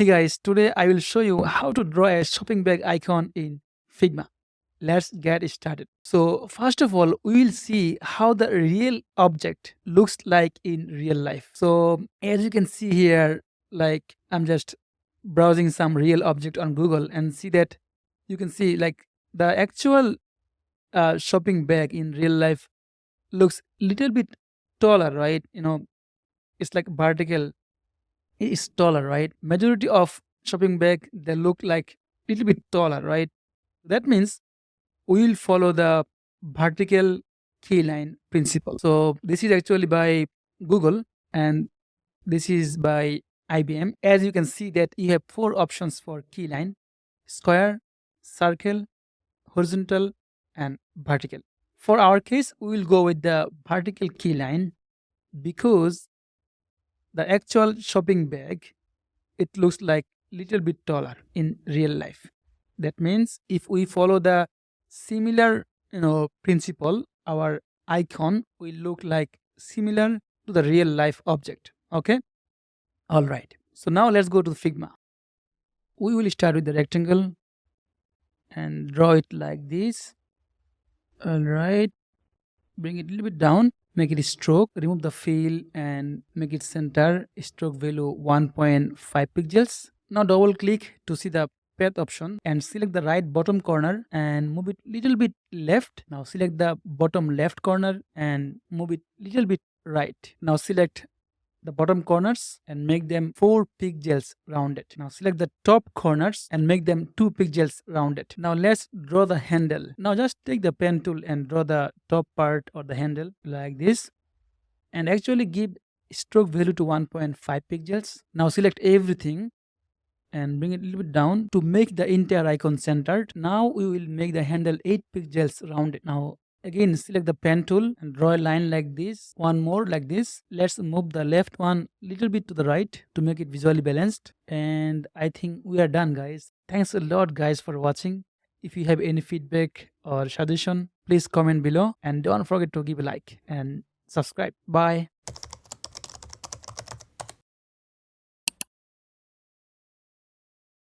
Hey guys, today I will show you how to draw a shopping bag icon in Figma. Let's get started. So, first of all, we will see how the real object looks like in real life. So, as you can see here, like I'm just browsing some real object on Google and see that you can see like the actual shopping bag in real life looks little bit taller, right? It's like vertical is taller, right? Majority of shopping bag they look like little bit taller, right? That means we will follow the vertical key line principle. So this is actually by Google and this is by IBM. As you can see that you have four options for key line: square, circle, horizontal, and vertical. For our case, we will go with the vertical key line because the actual shopping bag it looks like little bit taller in real life. That means if we follow the similar principle, our icon will look like similar to the real life object. Okay, all right, so now let's go to Figma. We will start with the rectangle and draw it like this. All right, bring it a little bit down, make it stroke, remove the fill and make it center, stroke value 1.5 pixels. Now double click to see the path option and select the right bottom corner and move it little bit left. Now select the bottom left corner and move it little bit right. Now select the bottom corners and make them 4 pixels rounded. Now select the top corners and make them 2 pixels rounded. Now let's draw the handle. Now just take the pen tool and draw the top part of the handle like this and actually give stroke value to 1.5 pixels. Now select everything and bring it a little bit down to make the entire icon centered. Now we will make the handle 8 pixels rounded. Now again select the pen tool and draw a line like this, one more like this. Let's move the left one little bit to the right to make it visually balanced, and I think we are done, guys. Thanks a lot, guys, for watching. If you have any feedback or suggestion, please comment below and don't forget to give a like and subscribe. Bye.